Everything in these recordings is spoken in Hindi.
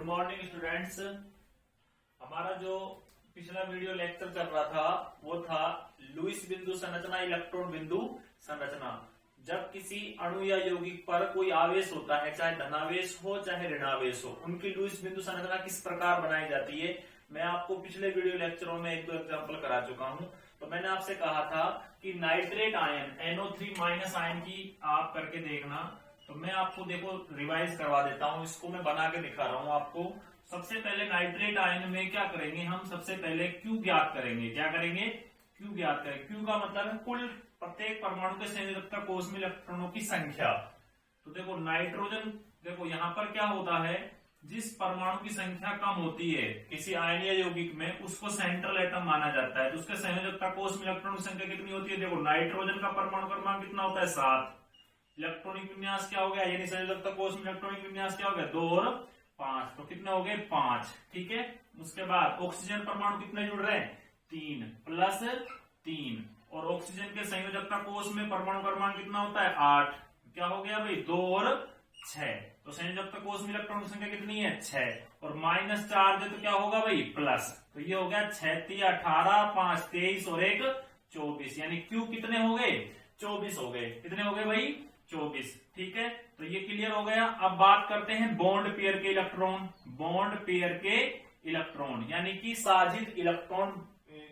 Morning students. हमारा जो पिछला वीडियो लेक्चर चल रहा था वो था लुईस बिंदु संरचना, इलेक्ट्रॉन बिंदु संरचना। जब किसी अणु या यौगिक पर कोई आवेश होता है, चाहे धनावेश हो चाहे ऋणावेश हो, उनकी लुईस बिंदु संरचना किस प्रकार बनाई जाती है मैं आपको पिछले वीडियो लेक्चरों में एक दो एग्जाम्पल करा चुका हूं। तो मैंने आपसे कहा था कि नाइट्रेट आयन NO3- आयन की आप करके देखना। तो मैं आपको देखो रिवाइज करवा देता हूं, इसको मैं बना के दिखा रहा हूं आपको। सबसे पहले नाइट्रेट आयन में क्या करेंगे हम, सबसे पहले Q ज्ञात करेंगे। क्या करेंगे? Q ज्ञात करेंगे। Q का मतलब है कुल प्रत्येक परमाणु के संयोजकता कोष में इलेक्ट्रॉनों की संख्या। तो देखो नाइट्रोजन, देखो यहाँ पर क्या होता है, जिस परमाणु की संख्या कम होती है किसी आयन या यौगिक में, उसको सेंट्रल एटम माना जाता है। तो उसके संयोजकता कोष में इलेक्ट्रॉन की संख्या कितनी होती है? देखो नाइट्रोजन का परमाणु क्रमांक कितना होता है? 7। इलेक्ट्रॉनिक विन्यास क्या हो गया, यानी संयोजकता कोष में इलेक्ट्रॉनिक विन्यास क्या हो गया? 2 और 5। तो कितने हो गए? 5। ठीक है। उसके बाद ऑक्सीजन परमाणु कितने जुड़ रहे हैं? 3 प्लस 3। और ऑक्सीजन के संयोजकता कोष में परमाणु क्रमांक कितना होता है? 8। क्या हो गया भाई? 2 और 6। तो संयोजकता कोष में इलेक्ट्रॉन की संख्या कितनी है? 6। और माइनस चार्ज है तो क्या होगा भाई? प्लस। तो ये हो गया 6 × 18, 5 23 और 1 24। यानी क्यू कितने हो गए? 24 हो गए। कितने हो गए भाई? 24। ठीक है। तो ये क्लियर हो गया। अब बात करते हैं बॉन्ड पेयर के इलेक्ट्रॉन। बॉन्ड पेयर के इलेक्ट्रॉन यानी कि साजित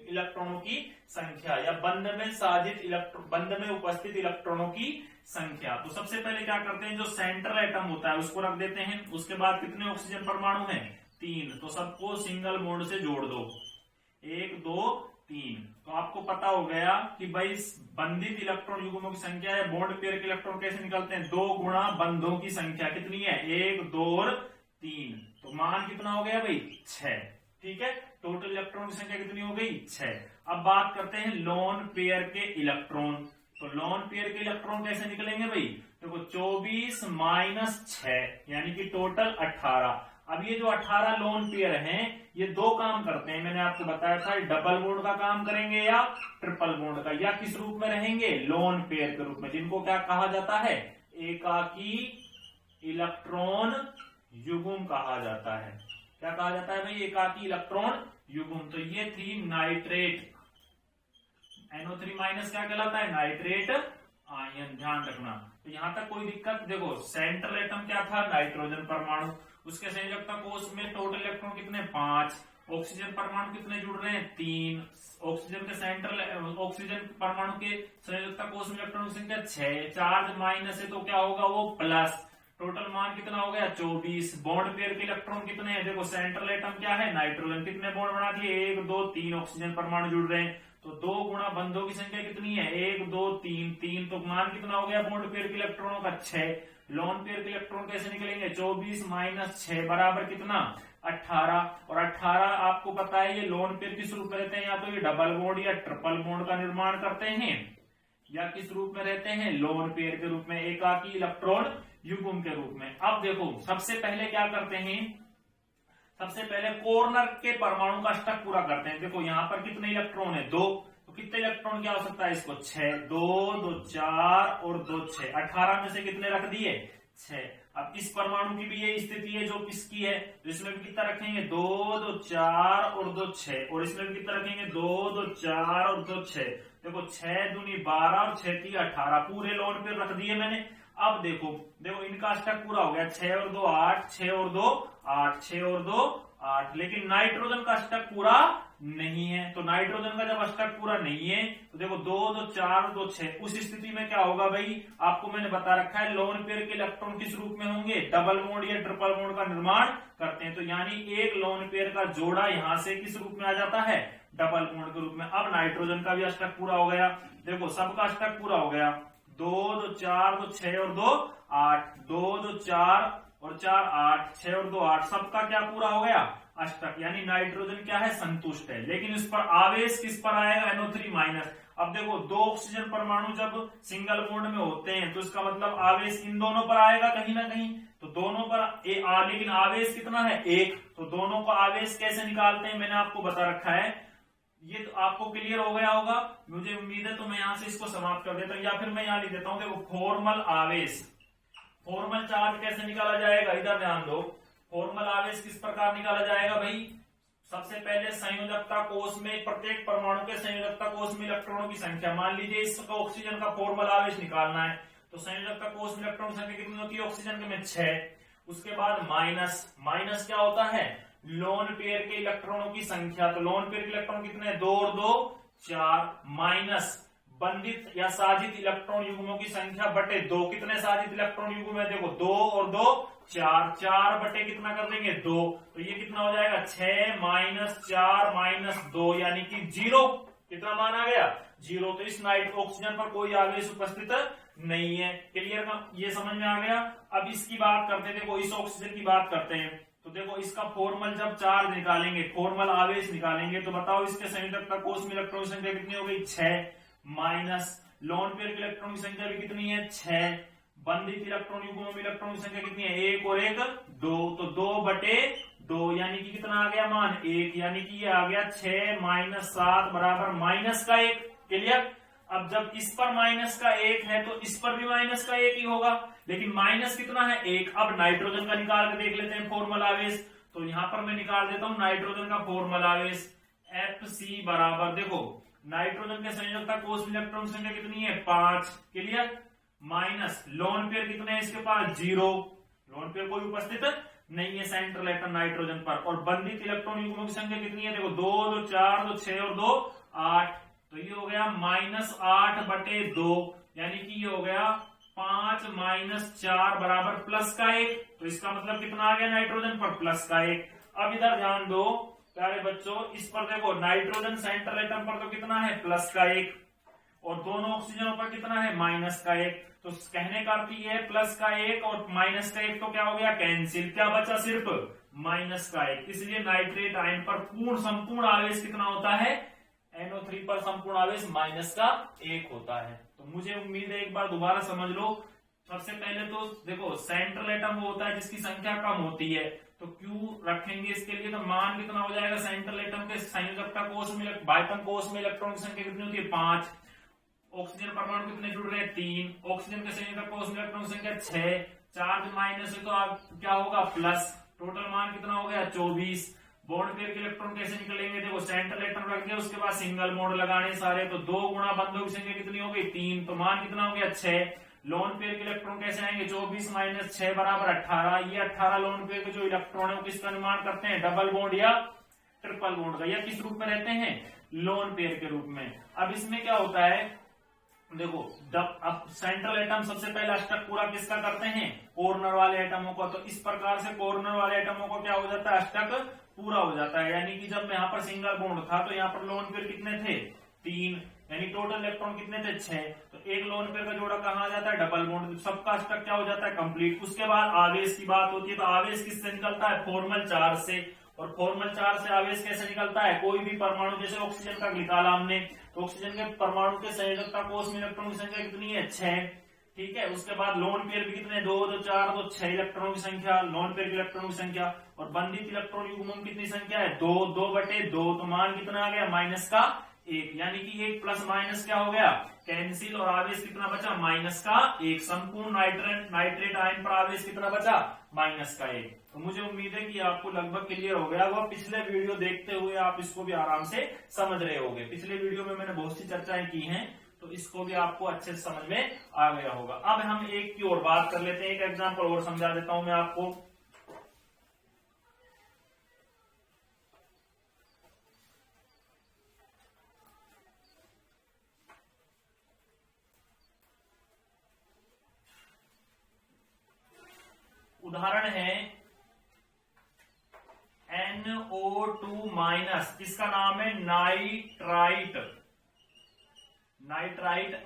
इलेक्ट्रॉनों की संख्या, या बंध में साजित बंध में उपस्थित इलेक्ट्रॉनों की संख्या। तो सबसे पहले क्या करते हैं, जो सेंट्रल एटम होता है उसको रख देते हैं। उसके बाद कितने ऑक्सीजन परमाणु हैं? 3। तो सबको सिंगल बॉन्ड से जोड़ दो। 1 2 3। तो आपको पता हो गया कि भाई बंधित इलेक्ट्रॉन युग्मों की संख्या है। बॉन्ड पेयर के इलेक्ट्रॉन कैसे निकलते हैं? 2 गुणा बंधों की संख्या कितनी है? 1 2 और 3। तो मान कितना हो गया भाई? 6। ठीक है। टोटल इलेक्ट्रॉन की संख्या कितनी हो गई? 6। अब बात करते हैं लोन पेयर के इलेक्ट्रॉन। तो लोन पेयर के इलेक्ट्रॉन कैसे निकलेंगे भाई? देखो 24 - 6 यानी कि टोटल 18। अब ये जो 18 लोन पेयर हैं ये दो काम करते हैं। मैंने आपको बताया था डबल बॉन्ड का काम करेंगे या ट्रिपल बॉन्ड का, या किस रूप में रहेंगे? लोन पेयर के रूप में, जिनको क्या कहा जाता है? एकाकी इलेक्ट्रॉन युग्म कहा जाता है। क्या कहा जाता है भाई? एकाकी इलेक्ट्रॉन युग्म। तो ये थी नाइट्रेट। NO3- क्या कहलाता है? Nitrate ion. ध्यान रखना। तो यहां तक कोई दिक्कत? देखो सेंट्रल एटम क्या था? नाइट्रोजन परमाणु। उसके संयोजकता कोष में टोटल इलेक्ट्रॉन कितने? 5। ऑक्सीजन परमाणु कितने जुड़ रहे हैं? 3। ऑक्सीजन परमाणु के संयोजकता कोष में इलेक्ट्रॉन की संख्या 6। चार्ज माइनस है तो क्या होगा? वो प्लस। टोटल मान कितना हो गया? 24। बॉन्ड पेयर के इलेक्ट्रॉन कितने हैं? देखो सेंट्रल एटम क्या है? नाइट्रोजन। कितने बॉन्ड बना दिए? 1 2 3 ऑक्सीजन परमाणु जुड़ रहे हैं। तो 2 गुणा बंधों की संख्या कितनी है? 1 2 3 3। तो मान कितना हो गया बॉन्ड पेयर के इलेक्ट्रॉनों का? 6। लोन पेयर के इलेक्ट्रॉन कैसे निकलेंगे? 24 - 6 बराबर कितना? 18। और 18 आपको पता है ये लोन पेयर किस रूप में रहते हैं? या तो ये डबल बॉन्ड या ट्रिपल बॉन्ड का निर्माण करते हैं, या किस रूप में रहते हैं? लोन पेयर के रूप में, एकाकी इलेक्ट्रॉन युग्म के रूप में। अब देखो सबसे पहले क्या करते हैं, सबसे पहले कॉर्नर के परमाणु का अष्टक पूरा करते हैं। देखो यहां पर कितने इलेक्ट्रॉन है? 2। तो कितने इलेक्ट्रॉन की आवश्यकता है इसको? 6। 2 2 4 और 2 6। 18 में से कितने रख दिए? 6। अब इस परमाणु की भी ये स्थिति है जो किसकी है, तो इसमें भी कितना रखेंगे? 2 2 4 और 2 6। और इसमें भी कितना रखेंगे? 2 2 4 और 2 6। देखो 6 दूनी 12 और 6 3 18। पूरे लोन पे रख दिए मैंने। अब देखो इनका अष्टक पूरा हो गया। 6 और 2 8, 6 और 2 8, 6 और 2 8। लेकिन नाइट्रोजन का अष्टक पूरा नहीं है। तो नाइट्रोजन का जब अष्टक पूरा नहीं है तो देखो 2 2 4 2 6। उस स्थिति में क्या होगा भाई? आपको मैंने बता रखा है लोन पेयर के इलेक्ट्रॉन किस रूप में होंगे? डबल बॉन्ड या ट्रिपल बॉन्ड का निर्माण करते हैं। तो यानी एक लोन पेयर का जोड़ा यहां से किस रूप में आ जाता है? डबल बॉन्ड के रूप में। अब नाइट्रोजन का भी अष्टक पूरा हो गया। देखो सबका अष्टक पूरा हो गया। 2 2 4 2 6 और 2 8। 2 2 4 और 4 8, 6 और 2 8। सबका क्या पूरा हो गया? अष्टक। यानी नाइट्रोजन क्या है? संतुष्ट है। लेकिन इस पर आवेश किस पर आएगा? NO3-। अब देखो 2 ऑक्सीजन परमाणु जब सिंगल बॉन्ड में होते हैं तो इसका मतलब आवेश इन दोनों पर आएगा कहीं ना कहीं। तो दोनों पर लेकिन आवेश कितना है? 1। तो दोनों का आवेश कैसे निकालते हैं मैंने आपको बता रखा है। ये तो आपको क्लियर हो गया होगा, मुझे उम्मीद है। तो मैं यहां से इसको समाप्त कर देता हूं, या फिर मैं यहां लिख देता हूं। देखो फॉर्मल आवेश, फॉर्मल चार्ज कैसे निकाला जाएगा? इधर ध्यान दो। फॉर्मल आवेश किस प्रकार निकाला जाएगा भाई, सबसे पहले संयोजकता कोष में प्रत्येक परमाणु के संयोजकता कोष में इलेक्ट्रॉनों की संख्या, मान लीजिए इसका ऑक्सीजन का फॉर्मल आवेश निकालना है तो संयोजकता कोष में इलेक्ट्रॉन की संख्या कितनी होती है, ऑक्सीजन के में 6। उसके बाद माइनस क्या होता है, लोन पेयर के इलेक्ट्रॉनों की संख्या, तो लोन पेयर के इलेक्ट्रॉन कितने, 2 और 2 4, माइनस बंधित या साजित इलेक्ट्रॉन युग्मों की संख्या बटे 2, कितने साजित इलेक्ट्रॉन युग्म है, देखो 2 और 2 4 बटे कितना कर देंगे 2, तो ये कितना हो जाएगा 6 माइनस 4 माइनस 2 यानी कि 0। कितना मान आ गया 0। तो इस नाइट ऑक्सीजन पर कोई आवेश उपस्थित नहीं है। क्लियर, ये समझ में आ गया। अब इसकी बात करते हैं, देखो इस ऑक्सीजन की बात करते हैं तो देखो इसका फॉर्मल जब चार्ज निकालेंगे, फॉर्मल आवेश निकालेंगे तो बताओ इसके संयोजकता कोष में इलेक्ट्रॉन की संख्या कितनी हो गई 6, माइनस लोन पेयर के इलेक्ट्रॉन की संख्या भी कितनी है 6, बंधित इलेक्ट्रॉन युग्मों में इलेक्ट्रॉन की संख्या कितनी है 1 और 1 2, तो 2 बटे 2 यानी कि कितना आ गया मान 1, यानी कि ये आ गया 6 माइनस 7 बराबर माइनस का 1। क्लियर। अब जब इस पर माइनस का 1 है तो इस पर भी माइनस का 1 ही होगा, लेकिन माइनस कितना है 1। अब नाइट्रोजन का निकाल के देख लेते हैं फॉर्मल आवेश, तो यहां पर मैं निकाल देता हूं नाइट्रोजन का फॉर्मल आवेश Fc बराबर, देखो नाइट्रोजन के संयोजकता कोष में इलेक्ट्रॉन संख्या कितनी है 5। क्लियर, माइनस लोन पेयर कितने हैं इसके पास 0, लोन पेयर कोई उपस्थित नहीं है सेंट्रल एटम नाइट्रोजन पर, और बंधित इलेक्ट्रॉन युग्मों की संख्या कितनी है, देखो 2 2 4 2 6 और 2 8, तो ये हो गया माइनस 8 बटे 2 यानी कि ये हो गया 5 माइनस 4 बराबर प्लस का 1, तो इसका मतलब कितना आ गया नाइट्रोजन पर प्लस का 1। अब इधर ध्यान दो प्यारे बच्चों, इस पर देखो नाइट्रोजन सेंट्रल एटम पर तो कितना है प्लस का 1 और दोनों ऑक्सीजनों पर कितना है माइनस का 1, तो कहने का अर्थ ये है प्लस का 1 और माइनस का 1 तो क्या हो गया कैंसिल, क्या बचा सिर्फ माइनस का 1। इसलिए नाइट्रेट आयन पर संपूर्ण आवेश कितना होता है, NO3 पर संपूर्ण आवेश माइनस का 1 होता है। तो मुझे उम्मीद है एक बार दोबारा समझ लो। सबसे पहले तो देखो सेंट्रल एटम वो होता है जिसकी संख्या कम होती है, तो Q रखेंगे इसके लिए, तो मान कितना हो जाएगा सेंट्रल एटम के संयोजकता कोष में बाइटम कोष में इलेक्ट्रॉन की संख्या कितनी होती है 5, ऑक्सीजन परमाणु कितने जुड़ रहे हैं 3, ऑक्सीजन के संयोजक कोष में इलेक्ट्रॉन की संख्या 6, चार्ज माइनस है तो आप क्या होगा प्लस, टोटल मान कितना हो गया 24। बॉन्ड पेयर के इलेक्ट्रॉन कैसे निकलेंगे, देखो सेंट्रल एटम रख दिया उसके बाद सिंगल बॉन्ड लगाने सारे, तो 2 गुणा बंधों की संख्या कितनी हो गई 3, तो मान कितना हो गया 6। लोन पेयर के इलेक्ट्रॉन कैसे आएंगे 24 माइनस 6 बराबर 18, ये 18 लोन पेयर के जो इलेक्ट्रॉन है वो किसका निर्माण करते हैं डबल बॉन्ड या ट्रिपल बॉन्ड का, या किस रूप में रहते हैं लोन पेयर के रूप में। अब इसमें क्या होता है देखो, अब सेंट्रल एटम सबसे पहले अष्टक पूरा किसका करते हैं कॉर्नर वाले एटमों का, तो इस प्रकार से कॉर्नर वाले एटमों का क्या हो जाता है अष्टक पूरा हो जाता है। यानी कि जब यहाँ पर सिंगल बॉन्ड था तो यहाँ पर लोन पेयर कितने थे 3, यानी टोटल इलेक्ट्रॉन कितने थे 6, तो एक लोन पेयर का जोड़ा कहाँ आ जाता है डबल बॉन्ड, सबका अष्टक क्या हो जाता है कंप्लीट। उसके बाद आवेश की बात होती है, तो आवेश किससे निकलता है फॉर्मल चार्ज से, और फॉर्मल चार्ज से आवेश कैसे निकलता है, कोई भी परमाणु, जैसे ऑक्सीजन का निकाला हमने, तो ऑक्सीजन के परमाणु के संयोजकता कोष में इलेक्ट्रॉन की संख्या कितनी है 6, ठीक है। उसके बाद लोन पेयर भी कितने 2 2 4 2 6 इलेक्ट्रॉनों की संख्या, लोन पेयर के इलेक्ट्रॉनों की संख्या, और बंधित इलेक्ट्रॉन युग्मों की कितनी संख्या है 2 2 बटे 2, तो मान कितना आ गया माइनस का 1, यानी कि 1 प्लस माइनस क्या हो गया कैंसिल, और आवेश कितना बचा माइनस का 1। संपूर्ण नाइट्रेट आयन पर आवेश कितना बचा माइनस का 1। तो मुझे उम्मीद है कि आपको लगभग क्लियर हो गया होगा। पिछले वीडियो देखते हुए आप इसको भी आराम से समझ रहे होंगे। पिछले वीडियो में मैंने बहुत सी चर्चाएं की हैं, तो इसको भी आपको अच्छे से समझ में आ गया होगा। अब हम एक की और बात कर लेते हैं, एक एग्जाम्पल और समझा देता हूं मैं आपको। उदाहरण है NO2 माइनस, इसका नाम है नाइट्राइट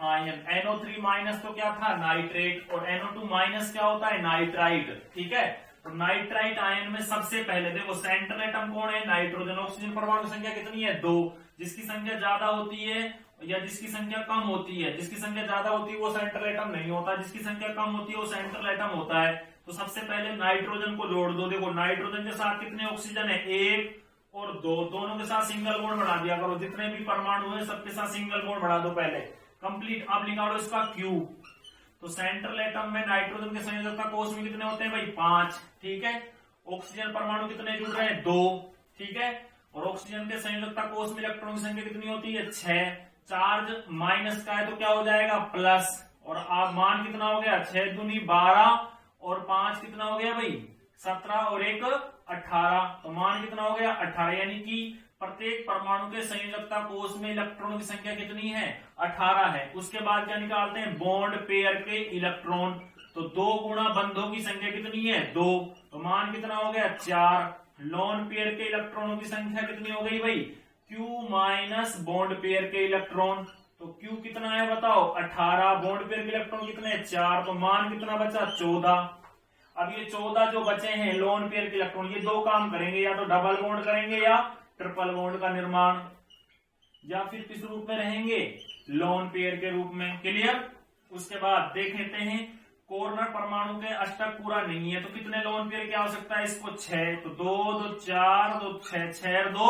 आयन। NO3 माइनस तो क्या था नाइट्रेट, और NO2 माइनस क्या होता है नाइट्राइट, ठीक है। तो नाइट्राइट आयन में सबसे पहले देखो सेंट्रल एटम कौन है नाइट्रोजन, ऑक्सीजन परमाणु की संख्या कितनी है 2, जिसकी संख्या ज्यादा होती है या जिसकी संख्या कम होती है, जिसकी संख्या ज्यादा होती है वो सेंट्रल एटम नहीं होता, जिसकी संख्या कम होती है वो सेंट्रल एटम होता है। तो सबसे पहले नाइट्रोजन को जोड़ दो, देखो नाइट्रोजन के साथ कितने ऑक्सीजन है 1 और 2, दोनों के साथ सिंगल बॉन्ड बना दिया करो, जितने भी परमाणु है सबके साथ सिंगल बॉन्ड बना दो पहले कंप्लीट। अब निकालो इसका Q, तो सेंट्रल एटम में नाइट्रोजन के संयोजकता कोष में कितने होते हैं भाई 5, ठीक है। ऑक्सीजन परमाणु कितने जुड़ रहे हैं, 2, ठीक है। और ऑक्सीजन के संयोजकता कोष में इलेक्ट्रॉन की संख्या कितनी होती है, 6। चार्ज माइनस का है तो क्या हो जाएगा, प्लस। और आप मान कितना हो गया, 6 दूनी 12 और 5 कितना हो गया भाई, 17 और 1 18। तो मान कितना हो गया, 18। यानी कि प्रत्येक परमाणु के संयोजकता कोष में इलेक्ट्रॉनों की संख्या कितनी है, 18 है। उसके बाद क्या निकालते हैं, बॉन्ड पेयर के इलेक्ट्रॉन। तो 2 गुणा बंधों की संख्या कितनी है, 2। तो मान कितना हो गया, 4। लोन पेयर के इलेक्ट्रॉनों की संख्या कितनी हो गई भाई, Q माइनस बॉन्ड पेयर के इलेक्ट्रॉन। तो Q कितना है बताओ, 18। बॉन्ड पेयर के इलेक्ट्रॉन कितने, 4। तो मान कितना बचा, 14। अब ये 14 जो बचे हैं लोन पेयर के इलेक्ट्रॉन, ये 2 काम करेंगे, या तो डबल बॉन्ड करेंगे या ट्रिपल बॉन्ड का निर्माण, या फिर किस रूप में रहेंगे, लोन पेयर के रूप में। क्लियर। उसके बाद देख लेते हैं, कॉर्नर परमाणु के अष्टक पूरा नहीं है तो कितने लोन पेयर की आवश्यकता है, इसको 6। तो 2 2 4 2 6, 6 और 2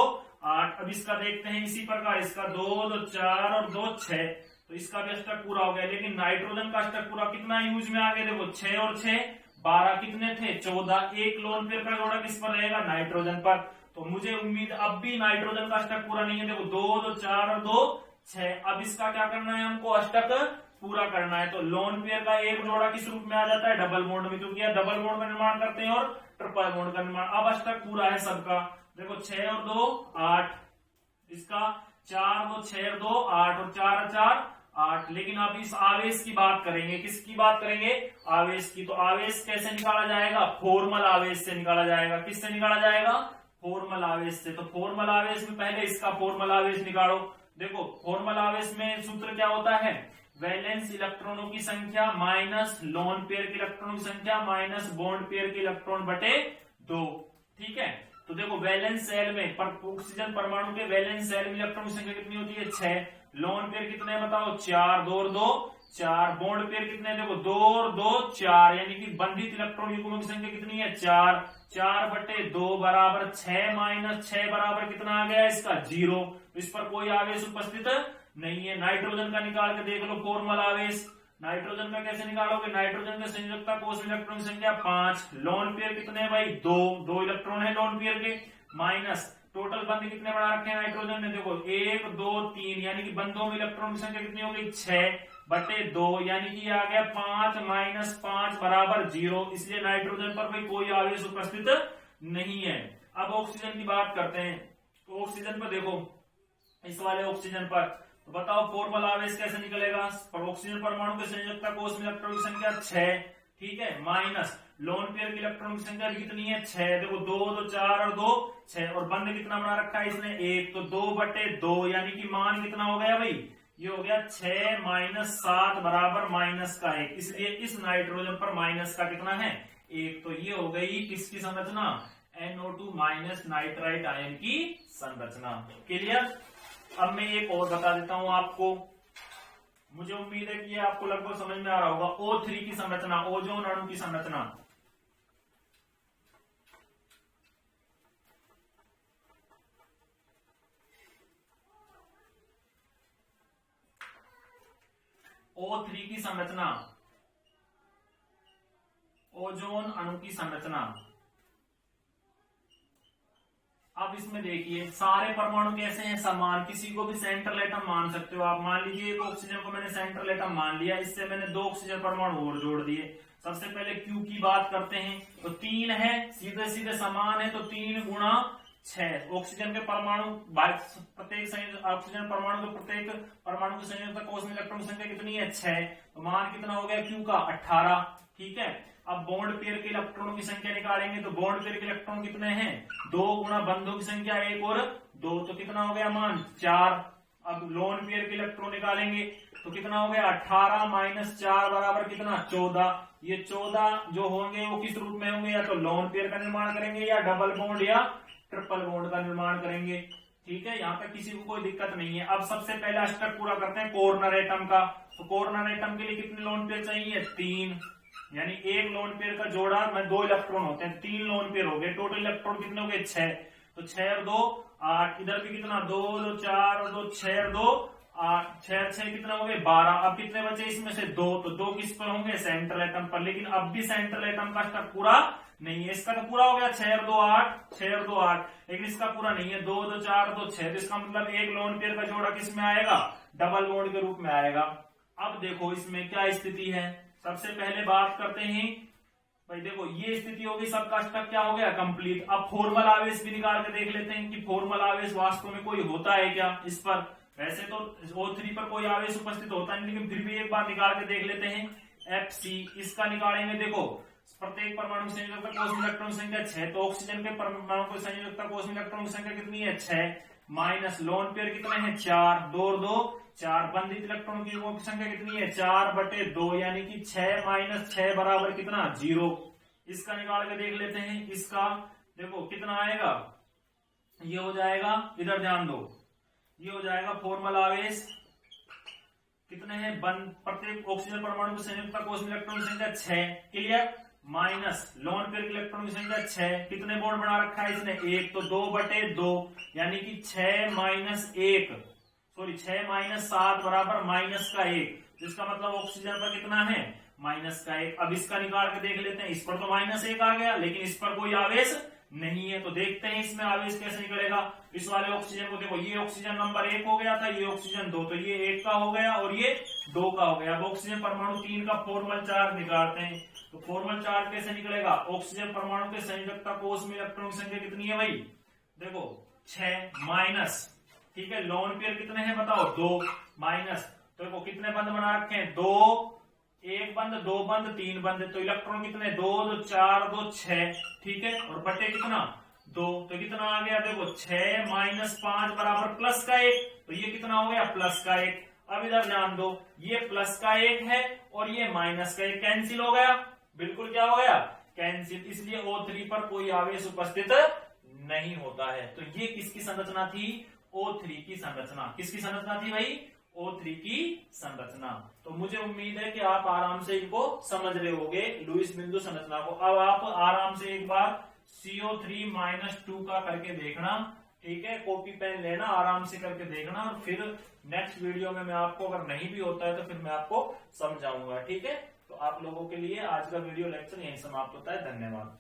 8। अब इसका देखते हैं इसी प्रकार, इसका 2 2 4 और 2 6। तो इसका भी अष्टक पूरा हो गया। लेकिन नाइट्रोजन का अष्टक पूरा कितना यूज में आ गया, देखो 6 और 6 12 कितने थे, 14। एक लोन पेयर का जोड़ा किस पर रहेगा, नाइट्रोजन पर। तो मुझे उम्मीद अब भी नाइट्रोजन का अष्टक पूरा नहीं है। देखो 2 2 4 और 2 6। अब इसका क्या करना है, हमको अष्टक पूरा करना है। तो लोन पेयर का एक जोड़ा किस रूप में आ जाता है, डबल बॉन्ड में, क्योंकि डबल बॉन्ड का निर्माण करते हैं और ट्रिपल बॉन्ड का निर्माण। अब अष्टक पूरा है सबका। देखो 6 और 2 8, इसका 4 2 6 और 2 8 और 4 4 8। लेकिन अब इस आवेश की बात करेंगे, किसकी बात करेंगे, आवेश की। तो आवेश कैसे निकाला जाएगा, फॉर्मल आवेश से निकाला जाएगा। किससे निकाला जाएगा, फॉर्मल आवेश से। तो फॉर्मल आवेश में पहले इसका फॉर्मल आवेश निकालो। देखो फॉर्मल आवेश में सूत्र क्या होता है, वैलेंस इलेक्ट्रॉनों की संख्या माइनस लोन पेयर के इलेक्ट्रॉनों की संख्या माइनस बॉन्ड पेयर के इलेक्ट्रॉन बटे 2। ठीक है। तो देखो वैलेंस सेल में ऑक्सीजन परमाणु के वैलेंस सेल में इलेक्ट्रॉन की संख्या कितनी होती है, 6। लोन पेयर कितने हैं बताओ, 4। 2 और 2 4। बॉन्ड पेयर कितने, देखो 2 और 2 4। यानी कि बंधित इलेक्ट्रॉन युग्मों की संख्या कितनी है, 4। 4 बटे 2 बराबर 6 माइनस 6 बराबर कितना आ गया, इसका 0। इस पर कोई आवेश उपस्थित नहीं है। नाइट्रोजन का निकाल के देख लो फॉर्मल आवेश। नाइट्रोजन का कैसे निकालोगे, नाइट्रोजन के संयोजकता कोष में इलेक्ट्रॉन की संख्या 5। लोन पेयर कितने हैं भाई, 2 इलेक्ट्रॉन है लोन पेयर के, माइनस टोटल बंध कितने बना रखे हैं नाइट्रोजन ने, देखो 1 2 3। यानी कि बंधों में इलेक्ट्रॉन की संख्या कितनी हो गई, 6 बटे 2। यानी कि आ गया 5 माइनस 5 बराबर 0। इसलिए नाइट्रोजन पर भाई कोई आवेश उपस्थित नहीं है। अब ऑक्सीजन की बात करते हैं। तो ऑक्सीजन पर देखो, इस वाले ऑक्सीजन पर तो बताओ फॉर्मल आवेश कैसे निकलेगा। ऑक्सीजन परमाणु के संयोजकता कोष में इलेक्ट्रॉन की संख्या 6, ठीक है, माइनस लोन पेयर की इलेक्ट्रॉन की संख्या कितनी है, 6। देखो 2 2 4 और 2 6। और बंध कितना बना रखा है इसने, 1। तो 2 बटे 2। यानी कि मान कितना हो गया भाई, ये हो गया 6 माइनस 7 बराबर माइनस का 1। इसलिए इस नाइट्रोजन पर माइनस का कितना है, 1। तो ये हो गई किसकी संरचना, NO2 माइनस नाइट्राइट आयन की संरचना। क्लियर। अब मैं एक और बता देता हूं आपको, मुझे उम्मीद है कि ये आपको लगभग समझ में आ रहा होगा। O3 की संरचना, ओजोन अणु की संरचना। O3 की संरचना, ओजोन अणु की संरचना। अब इसमें देखिए सारे परमाणु कैसे हैं, समान। किसी को भी सेंट्रल एटम मान सकते हो आप। मान लीजिए एक ऑक्सीजन को मैंने सेंट्रल एटम मान लिया, इससे मैंने 2 ऑक्सीजन परमाणु और जोड़ दिए। सबसे पहले Q की बात करते हैं। तो 3 है, सीधे सीधे समान है, तो 3 गुणा 6। ऑक्सीजन के परमाणु प्रत्येक ऑक्सीजन परमाणु के प्रत्येक परमाणु के संयोजकता कोष में इलेक्ट्रॉन की संख्या कितनी है, 6। तो मान कितना हो गया Q का, 18। ठीक है। अब बॉन्ड पेयर के इलेक्ट्रॉनों की संख्या निकालेंगे। तो बॉन्ड पेयर के इलेक्ट्रॉन कितने हैं, 2 गुणा बंधों की संख्या 1 और 2। तो कितना हो गया मान, 4। अब लोन पेयर के इलेक्ट्रॉन निकालेंगे तो कितना हो गया, 18 माइनस 4 बराबर कितना, 14। ये 14 जो होंगे वो किस रूप में होंगे, या तो लोन पेयर का निर्माण करेंगे या डबल बॉन्ड या ट्रिपल बॉन्ड का निर्माण करेंगे। ठीक है, यहाँ तक किसी को कोई दिक्कत नहीं है। अब सबसे पहले अष्टक पूरा करते हैं कॉर्नर एटम का। तो कॉर्नर एटम के लिए कितने लोन पेयर चाहिए, 3। यानी एक लोन पेयर का जोड़ा में 2 इलेक्ट्रॉन होते हैं, 3 लोन पेयर हो गए। टोटल इलेक्ट्रॉन कितने हो गए, 6। तो 6 और 2 8। इधर भी कितना, 2 2 4 और 2 6 और 2 8। 6 6 कितना हो गए, 12। अब कितने बचे इसमें से, 2। तो 2 किस पर होंगे, सेंट्रल एटम पर। लेकिन अब भी सेंट्रल एटम का अष्टक पूरा नहीं है। इसका तो पूरा हो गया 6 और 2 8, 6 और 2 8, लेकिन इसका पूरा नहीं है, 2 2 4 2 6, तो इसका मतलब एक लोन पेयर का जोड़ा किस में आएगा, डबल बॉन्ड के रूप में आएगा। अब देखो इसमें क्या स्थिति है, सबसे पहले बात करते हैं भाई, देखो ये स्थिति होगी, सबका अष्टक क्या हो गया, कंप्लीट। अब फॉर्मल आवेश भी निकाल के देख लेते हैं कि फॉर्मल आवेश वास्तव में कोई होता है क्या इस पर। वैसे तो O3 पर कोई आवेश उपस्थित होता नहीं, लेकिन फिर भी एक बार निकाल के देख लेते हैं। FC इसका निकालेंगे, देखो प्रत्येक परमाणु संयोजकता कोष में इलेक्ट्रॉन संख्या 6, तो ऑक्सीजन के परमाणु को संयोजकता कोष में इलेक्ट्रॉन की संख्या कितनी है, 6, माइनस लोन पेयर कितने हैं, 4, 2 2 4, बंधित इलेक्ट्रॉन की युग्मों की संख्या कितनी है, 4/2, यानी कि 6 माइनस 6 बराबर कितना, 0। इसका निकाल के देख लेते हैं। इसका देखो कितना आएगा, ये हो जाएगा, इधर ध्यान दो, ये हो जाएगा फॉर्मल आवेश कितने हैं, प्रत्येक ऑक्सीजन परमाणु की संयोजकता कोष में इलेक्ट्रॉन की संख्या 6, क्लियर, माइनस लोन पेयर की इलेक्ट्रॉन की संख्या 6, कितने बॉन्ड बना रखा है इसने, 1, तो 2/2, यानी कि 6 माइनस 1, सॉरी 6 माइनस 7 बराबर माइनस का 1, जिसका मतलब ऑक्सीजन पर कितना है, माइनस का 1। अब इसका निकाल के देख लेते हैं, इस पर तो -1 आ गया, लेकिन इस पर कोई आवेश नहीं है, तो देखते हैं इसमें आवेश कैसे निकलेगा। इस वाले ऑक्सीजन को देखो, ये ऑक्सीजन नंबर 1 हो गया था, ये ऑक्सीजन 2, तो ये 1 का हो गया और ये 2 का हो गया। अब ऑक्सीजन परमाणु 3 का फॉर्मल चार्ज निकालते हैं, तो फॉर्मल चार्ज कैसे निकलेगा, ऑक्सीजन परमाणु के संयोजकता कोष में इलेक्ट्रॉन की संख्या कितनी है भाई, देखो 6 माइनस, ठीक है, लोन पेयर कितने हैं बताओ, 2, माइनस, तो देखो कितने बंद बना रखे हैं, 2, 1 बंद, 2 बंद, 3 बंद, तो इलेक्ट्रॉन कितने, 2 2 4 2 6, ठीक है, और बटे कितना, 2, तो कितना आ गया, देखो 6 माइनस 5 बराबर प्लस का 1, तो ये कितना हो गया, प्लस का 1। अब इधर ध्यान दो, ये प्लस का 1 है और ये माइनस का 1, कैंसिल हो गया, बिल्कुल क्या हो गया, कैंसिल, इसलिए O3 पर कोई आवेश उपस्थित नहीं होता है। तो ये किसकी संरचना थी, O3 की संरचना। किसकी संरचना थी भाई, O3 की संरचना। तो मुझे उम्मीद है कि आप आराम से इनको समझ रहे होगे, लुईस बिंदु संरचना को। अब आप आराम से एक बार CO3-2 का करके देखना, ठीक है, कॉपी पेन लेना, आराम से करके देखना, और फिर नेक्स्ट वीडियो में मैं आपको, अगर नहीं भी होता है तो फिर मैं आपको समझाऊंगा, ठीक है। तो आप लोगों के लिए आज का वीडियो लेक्चर यहीं समाप्त होता है, धन्यवाद।